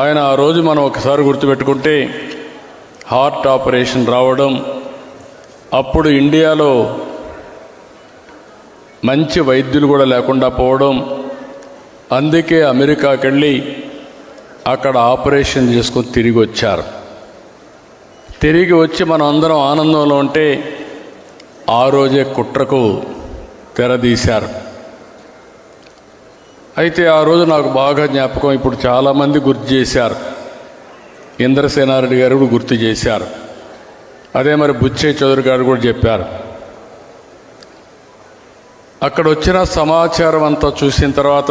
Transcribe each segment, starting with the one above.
ఆయన ఆ రోజు మనం ఒకసారి గుర్తుపెట్టుకుంటే హార్ట్ ఆపరేషన్ రావడం, అప్పుడు ఇండియాలో మంచి వైద్యులు కూడా లేకుండా పోవడం, అందుకే అమెరికాకి వెళ్ళి అక్కడ ఆపరేషన్ చేసుకొని తిరిగి వచ్చారు. తిరిగి వచ్చి మనం అందరం ఆనందంలో ఉంటే ఆ రోజే కుట్రకు తెరదీశారు. అయితే ఆ రోజు నాకు బాగా జ్ఞాపకం, ఇప్పుడు చాలామంది గుర్తు చేశారు. ఇంద్రసేనారెడ్డి గారు కూడా గుర్తు చేశారు, అదే మరి బుచ్చయ్య చౌదరి గారు కూడా చెప్పారు. అక్కడ వచ్చిన సమాచారం అంతా చూసిన తర్వాత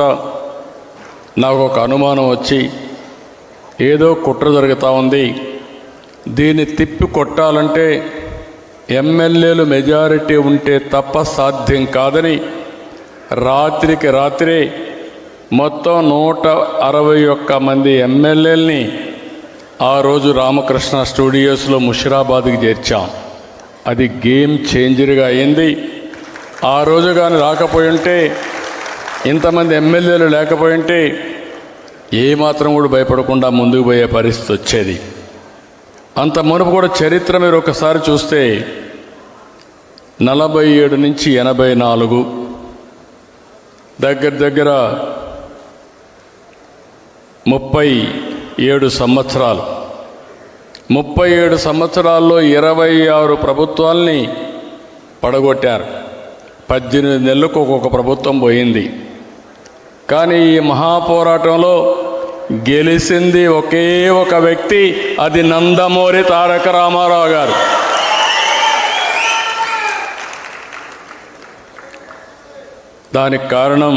నాకు ఒక అనుమానం వచ్చి, ఏదో కుట్ర జరుగుతూ ఉంది, దీన్ని తిప్పి కొట్టాలంటే ఎమ్మెల్యేలు మెజారిటీ ఉంటే తప్ప సాధ్యం కాదని రాత్రికి రాత్రే మొత్తం 161 మంది ఎమ్మెల్యేలని ఆ రోజు రామకృష్ణ స్టూడియోస్లో ముషిరాబాద్కి చేర్చాం. అది గేమ్ చేంజర్గా అయింది. ఆ రోజు కానీ రాకపోయి ఉంటే, ఇంతమంది ఎమ్మెల్యేలు లేకపోయి ఉంటే ఏమాత్రం కూడా భయపడకుండా ముందుకు పోయే పరిస్థితి వచ్చేది. అంత మునుపు కూడా చరిత్ర మీరు ఒకసారి చూస్తే 47 నుంచి 84 దగ్గర 37 సంవత్సరాలు. 37 సంవత్సరాల్లో 26 ప్రభుత్వాల్ని పడగొట్టారు. 18 నెలలకు ఒక్కొక్క ప్రభుత్వం పోయింది. కానీ ఈ మహాపోరాటంలో గెలిచింది ఒకే ఒక వ్యక్తి, అది నందమూరి తారక రామారావు గారు. దానికి కారణం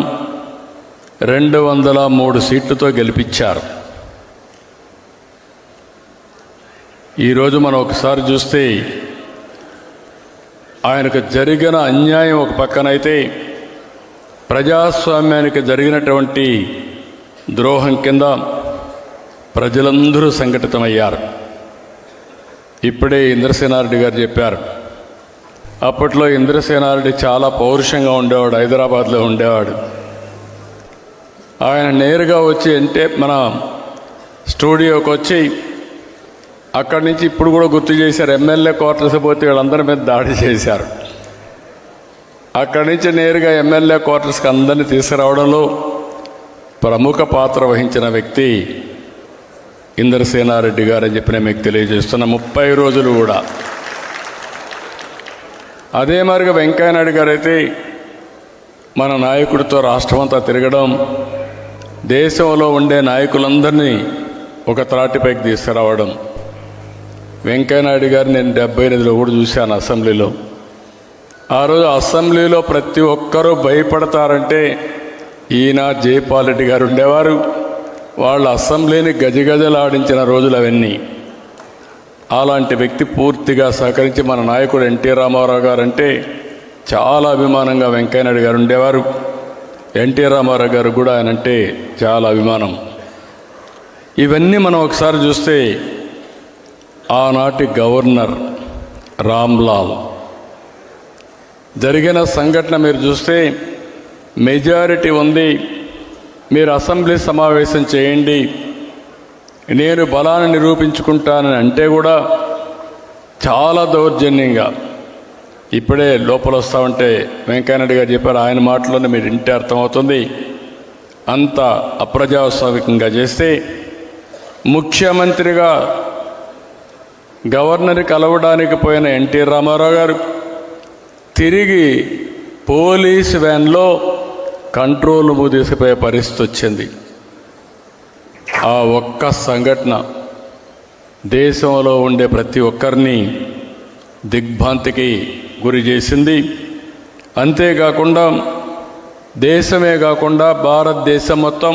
203 సీట్లతో గెలిపించారు. ఈరోజు మనం ఒకసారి చూస్తే ఆయనకు జరిగిన అన్యాయం ఒక పక్కనైతే, ప్రజాస్వామ్యానికి జరిగినటువంటి ద్రోహం కింద ప్రజలందరూ సంఘటితమయ్యారు. ఇప్పుడే ఇంద్రసేనారెడ్డి గారు చెప్పారు, అప్పట్లో ఇంద్రసేనారెడ్డి చాలా పౌరుషంగా ఉండేవాడు, హైదరాబాద్లో ఉండేవాడు. ఆయన నేరుగా వచ్చి అంటే మన స్టూడియోకి వచ్చి అక్కడి నుంచి ఇప్పుడు కూడా గుర్తు చేశారు, ఎమ్మెల్యే క్వార్టర్స్ పోతే వీళ్ళందరి మీద దాడి చేశారు. అక్కడి నుంచి నేరుగా ఎమ్మెల్యే క్వార్టర్స్కి అందరినీ తీసుకురావడంలో ప్రముఖ పాత్ర వహించిన వ్యక్తి ఇంద్రసేనారెడ్డి గారు అని చెప్పి నేను మీకు తెలియజేస్తున్న. 30 రోజులు కూడా అదే మరిగా వెంకయ్యనాయుడు గారు అయితే మన నాయకుడితో రాష్ట్రమంతా తిరగడం, దేశంలో ఉండే నాయకులందరినీ ఒక త్రాటిపైకి తీసుకురావడం. వెంకయ్యనాయుడు గారు నేను 78లో కూడా చూశాను అసెంబ్లీలో. ఆ రోజు అసెంబ్లీలో ప్రతి ఒక్కరూ భయపడతారంటే ఈయన జయపాల్ రెడ్డి గారు ఉండేవారు. వాళ్ళు అసెంబ్లీని గజగజలాడించిన రోజులు అవన్నీ. అలాంటి వ్యక్తి పూర్తిగా సహకరించి మన నాయకుడు ఎన్టీ రామారావు గారు అంటే చాలా అభిమానంగా వెంకయ్యనాయుడు గారు ఉండేవారు. ఎన్టీ రామారావు గారు కూడా ఆయన అంటే చాలా అభిమానం. ఇవన్నీ మనం ఒకసారి చూస్తే ఆనాటి గవర్నర్ రామ్లాల్ జరిగిన సంఘటన మీరు చూస్తే మెజారిటీ ఉంది, మీరు అసెంబ్లీ సమావేశం చేయండి, నేను బలాన్ని నిరూపించుకుంటానని అంటే కూడా చాలా దౌర్జన్యంగా, ఇప్పుడే లోపల వస్తామంటే వెంకయ్యనాయుడు గారు చెప్పారు, ఆయన మాటలోనే మీరు ఇంటే అర్థమవుతుంది, అంత అప్రజాస్వామికంగా చేస్తే ముఖ్యమంత్రిగా గవర్నర్ని కలవడానికి పోయిన ఎన్టీ రామారావు గారు తిరిగి పోలీసు వ్యాన్లో కంట్రోల్ రూమ్ తీసుకుపోయే పరిస్థితి వచ్చింది. ఆ ఒక్క సంఘటన దేశంలో ఉండే ప్రతి ఒక్కరిని దిగ్భ్రాంతికి గురి చేసింది. అంతేకాకుండా దేశమే కాకుండా భారతదేశం మొత్తం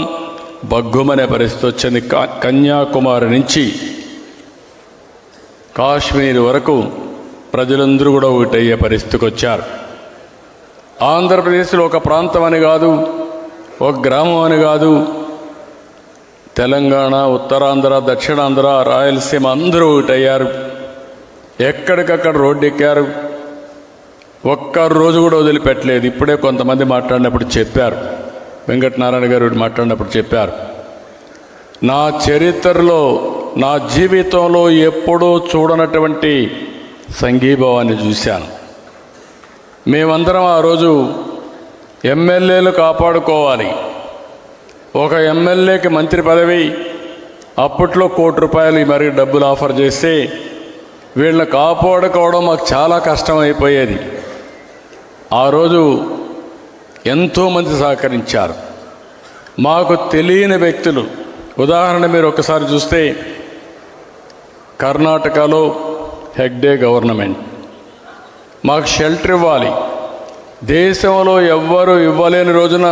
బగ్గుమనే పరిస్థితి వచ్చింది. కన్యాకుమారి నుంచి కాశ్మీర్ వరకు ప్రజలందరూ కూడా ఒకటయ్యే పరిస్థితికి వచ్చారు. ఆంధ్రప్రదేశ్లో ఒక ప్రాంతం అని కాదు, ఒక గ్రామం అని కాదు, తెలంగాణ, ఉత్తరాంధ్ర, దక్షిణాంధ్ర, రాయలసీమ అందరూ ఒకటయ్యారు. ఎక్కడికక్కడ రోడ్డు ఎక్కారు. ఒక్క రోజు కూడా వదిలిపెట్టలేదు. ఇప్పుడే కొంతమంది మాట్లాడినప్పుడు చెప్పారు, వెంకటనారాయణ గారు మాట్లాడినప్పుడు చెప్పారు, నా చరిత్రలో నా జీవితంలో ఎప్పుడూ చూడనటువంటి సంఘీభావాన్ని చూశాను. మేమందరం ఆ రోజు ఎమ్మెల్యేలు కాపాడుకోవాలి, ఒక ఎమ్మెల్యేకి మంత్రి పదవి అప్పట్లో ₹1,00,00,000 మరి డబ్బులు ఆఫర్ చేస్తే వీళ్ళని కాపాడుకోవడం మాకు చాలా కష్టమైపోయేది. ఆ రోజు ఎంతోమంది సహకరించారు. మాకు తెలియని వ్యక్తులు, ఉదాహరణ మీరు ఒకసారి చూస్తే కర్ణాటకలో హెగ్డే గవర్నమెంట్ మాకు షెల్టర్ ఇవ్వాలి, దేశంలో ఎవ్వరూ ఇవ్వలేని రోజున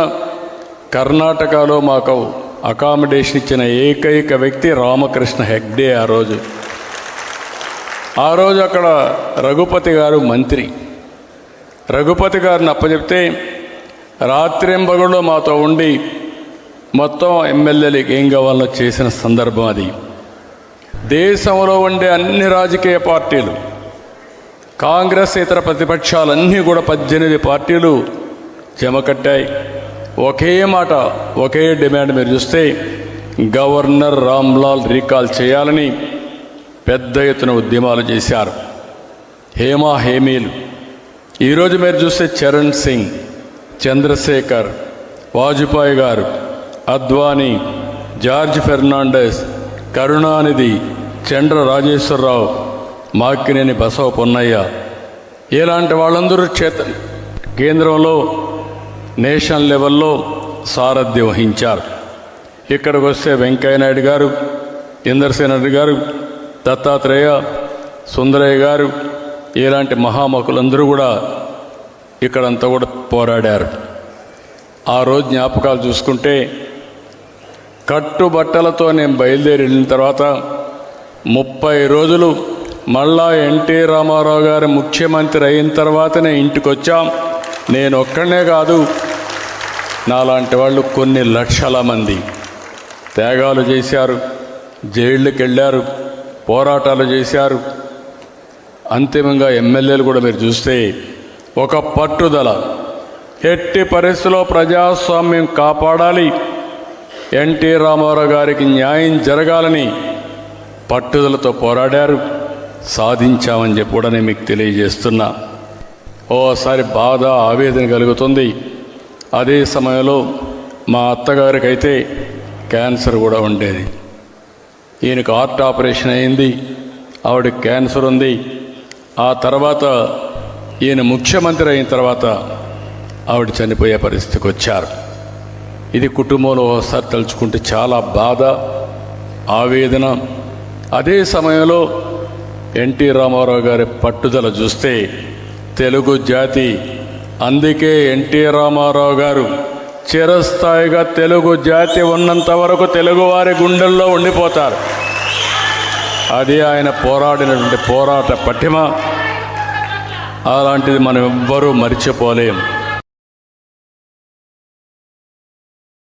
కర్ణాటకలో మాకు అకామిడేషన్ ఇచ్చిన ఏకైక వ్యక్తి రామకృష్ణ హెగ్డే. ఆ రోజు అక్కడ రఘుపతి గారు మంత్రి. రఘుపతి గారిని అప్పచెప్తే రాత్రింబగళ్ళు మాతో ఉండి మొత్తం ఎమ్మెల్యేలకు ఏం కావాలో చేసిన సందర్భం అది. దేశంలో ఉండే అన్ని రాజకీయ పార్టీలు, కాంగ్రెస్ ఇతర ప్రతిపక్షాలన్నీ కూడా 18 పార్టీలు జమకట్టాయి. ఒకే మాట, ఒకే డిమాండ్. మీరు చూస్తే గవర్నర్ రామ్లాల్ రీకాల్ చేయాలని పెద్ద ఎత్తున ఉద్యమాలు చేశారు. హేమీలు. ఈరోజు మీరు చూస్తే చరణ్ సింగ్, చంద్రశేఖర్, వాజ్పేయి గారు, అద్వానీ, జార్జ్ ఫెర్నాండెస్, కరుణానిధి, చండ్ర రాజేశ్వరరావు, మాక్కినేని బసవ పొన్నయ్య, ఇలాంటి వాళ్ళందరూ కేంద్రంలో నేషనల్ లెవెల్లో సారథ్యం వహించారు. ఇక్కడికి వస్తే వెంకయ్యనాయుడు గారు, ఇందర్సేన్ రెడ్డి గారు, దత్తాత్రేయ, సుందరయ్య గారు, ఇలాంటి మహామకులందరూ కూడా ఇక్కడంతా కూడా పోరాడారు. ఆ రోజు జ్ఞాపకాలు చూసుకుంటే కట్టుబట్టలతో నేను బయలుదేరి వెళ్ళిన తర్వాత 30 రోజులు మళ్ళా ఎన్టీ రామారావు గారు ముఖ్యమంత్రి అయిన తర్వాతనే ఇంటికి వచ్చాం. నేను ఒక్కడనే కాదు, నాలాంటి వాళ్ళు కొన్ని లక్షల మంది త్యాగాలు చేశారు, జైళ్ళకి వెళ్ళారు, పోరాటాలు చేశారు. అంతిమంగా ఎమ్మెల్యేలు కూడా మీరు చూస్తే ఒక పట్టుదల, ఎట్టి పరిస్థితుల్లో ప్రజాస్వామ్యం కాపాడాలి, ఎన్టీ రామారావు గారికి న్యాయం జరగాలని పట్టుదలతో పోరాడారు. సాధించామని చెప్పి కూడా నేను మీకు తెలియజేస్తున్నా. ఓసారి బాధ, ఆవేదన కలుగుతుంది. అదే సమయంలో మా అత్తగారికి అయితే క్యాన్సర్ కూడా ఉండేది. ఈయనకు హార్ట్ ఆపరేషన్ అయింది, ఆవిడకి క్యాన్సర్ ఉంది. ఆ తర్వాత ఈయన ముఖ్యమంత్రి అయిన తర్వాత ఆవిడ చనిపోయే పరిస్థితికి వచ్చారు. ఇది కుటుంబంలో ఒకసారి తలుచుకుంటే చాలా బాధ, ఆవేదన. అదే సమయంలో ఎన్టీ రామారావు గారి పట్టుదల చూస్తే తెలుగు జాతి, అందుకే ఎన్టీ రామారావు గారు చిరస్థాయిగా తెలుగు జాతి ఉన్నంత వరకు తెలుగువారి గుండెల్లో ఉండిపోతారు. అది ఆయన పోరాడినటువంటి పోరాట పటిమ. అలాంటిది మనం ఎవ్వరూ మర్చిపోలేం.